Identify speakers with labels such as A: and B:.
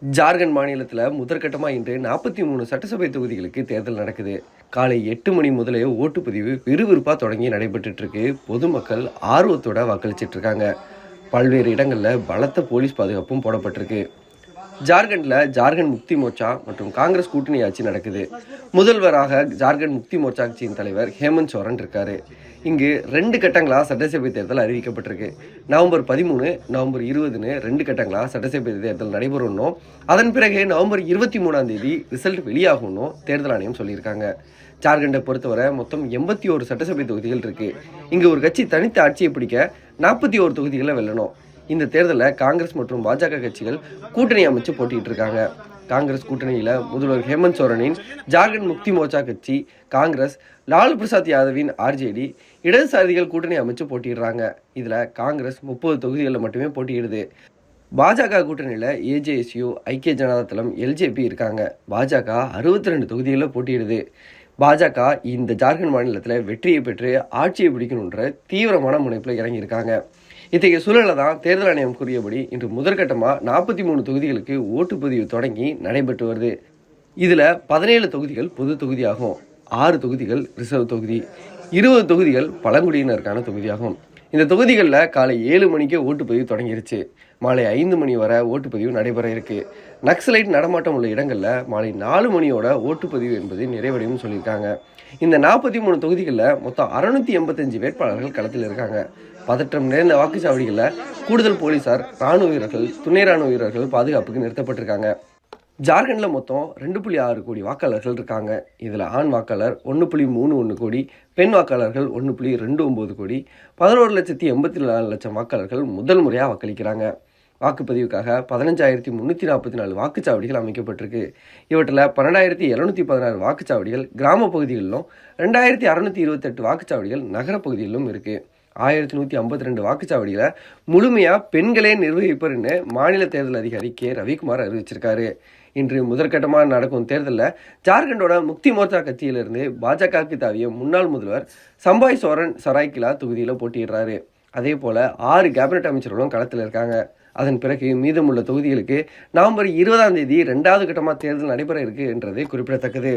A: ஜார்க்கண்ட் மாநிலத்தில் முதற்கட்டமாக இன்று 43 சட்டசபை தொகுதிகளுக்கு தேர்தல் நடக்குது. காலை 8 மணி முதலே ஓட்டுப்பதிவு விறுவிறுப்பாக தொடங்கி நடைபெற்றுட்டு இருக்கு. பொதுமக்கள் ஆர்வத்தோட வாக்களிச்சிட்டு இருக்காங்க. பல்வேறு இடங்களில் பலத்த போலீஸ் பாதுகாப்பும் போடப்பட்டிருக்கு. ஜார்க்கண்டில் ஜார்க்கண்ட் முக்தி மோர்ச்சா மற்றும் காங்கிரஸ் கூட்டணி ஆட்சி நடக்குது. முதல்வராக ஜார்க்கண்ட் முக்தி மோர்ச்சா கட்சியின் தலைவர் ஹேமந்த் சோரன் இருக்காரு. இங்கு 2 கட்டங்களாக சட்டசபை தேர்தல் அறிவிக்கப்பட்டிருக்கு. நவம்பர் 13, நவம்பர் 20ன்னு 2 கட்டங்களாக சட்டசபை தேர்தல் நடைபெறணும். அதன் பிறகு நவம்பர் 23ஆம் தேதி ரிசல்ட் வெளியாகணும் தேர்தல் ஆணையம் சொல்லியிருக்காங்க. ஜார்க்கண்டை பொறுத்தவரை மொத்தம் 81 சட்டசபை தொகுதிகள் இருக்கு. இங்கு ஒரு கட்சி தனித்த ஆட்சியை பிடிக்க 41 தொகுதிகளை வெல்லணும். இந்த தேர்தலில் காங்கிரஸ் மற்றும் பாஜக கட்சிகள் கூட்டணி அமைச்சு போட்டிட்டு இருக்காங்க. காங்கிரஸ் கூட்டணியில் முதல்வர் ஹேமந்த் சோரனின் ஜார்க்கண்ட் முக்தி மோர்ச்சா கட்சி, காங்கிரஸ், லாலு பிரசாத் யாதவின் ஆர்ஜேடி, இடதுசாரிகள் கூட்டணி அமைச்சு போட்டிடுறாங்க. இதில் காங்கிரஸ் 30 தொகுதிகளில் மட்டுமே போட்டியிடுது. பாஜக கூட்டணியில் ஏஜேஎஸ்யூ, ஐக்கிய ஜனதா தளம், எல்ஜேபி இருக்காங்க. பாஜக 62 தொகுதிகளில் போட்டியிடுது. பாஜக இந்த ஜார்க்கண்ட் மாநிலத்தில் வெற்றியை பெற்று ஆட்சியை பிடிக்கணுன்ற தீவிரமான முனைப்பில் இறங்கியிருக்காங்க. இத்தகைய சூழலில் தான் தேர்தல் ஆணையம் கூறியபடி இன்று முதற்கட்டமாக 43 தொகுதிகளுக்கு ஓட்டுப்பதிவு தொடங்கி நடைபெற்று வருது. இதில் 17 தொகுதிகள் பொது தொகுதியாகும், 6 தொகுதிகள் ரிசர்வ் தொகுதி, 20 தொகுதிகள் பழங்குடியினருக்கான தொகுதியாகும். இந்த தொகுதிகளில் காலை 7 மணிக்கே ஓட்டுப்பதிவு தொடங்கிருச்சு. மாலை 5 மணி வரை ஓட்டுப்பதிவு நடைபெற இருக்கு. நக்சலைட் நடமாட்டம் உள்ள இடங்களில் மாலை 4 மணியோட ஓட்டுப்பதிவு என்பது நிறைவடையும் சொல்லியிருக்காங்க. இந்த 43 தொகுதிகளில் மொத்தம் 685 வேட்பாளர்கள் களத்தில் இருக்காங்க. பதற்றம் நிறைந்த வாக்குச்சாவடிகளில் கூடுதல் போலீசார், ராணுவ வீரர்கள், துணை ராணுவ வீரர்கள் பாதுகாப்புக்கு நிறுத்தப்பட்டிருக்காங்க. ஜார்க்கண்டில் மொத்தம் 2.6 கோடி வாக்காளர்கள் இருக்காங்க. இதில் ஆண் வாக்காளர் 1.31 கோடி, பெண் வாக்காளர்கள் 1.29 கோடி, 11,84,00,000 வாக்காளர்கள் முதல் முறையாக வாக்களிக்கிறாங்க. வாக்குப்பதிவுக்காக 15,344 வாக்குச்சாவடிகள் அமைக்கப்பட்டிருக்கு. இவற்றில் 12,716 வாக்குச்சாவடிகள் கிராம பகுதிகளிலும் 2,628 வாக்குச்சாவடிகள் நகரப்பகுதிகளிலும் இருக்குது. 1,152 வாக்குச்சாவடிகளை முழுமையாக பெண்களே நிர்வகிப்பர்னு மாநில தேர்தல் அதிகாரி கே ரவிக்குமார் அறிவிச்சிருக்காரு. இன்று முதற்கட்டமாக நடக்கும் தேர்தலில் ஜார்க்கண்டோட முக்தி மோர்ச்சா கட்சியிலிருந்து பாஜகவுக்கு தாவிய முன்னாள் முதல்வர் சம்பாய் சோரன் சராய்கிலா தொகுதியில் போட்டியிடுறாரு. அதே போல் 6 கேபினட் அமைச்சர்களும் களத்தில் இருக்காங்க. அதன் பிறகு மீதமுள்ள தொகுதிகளுக்கு நவம்பர் 20ஆம் தேதி 2வது கட்டமாக தேர்தல் நடைபெற இருக்கு என்றது குறிப்பிடத்தக்கது.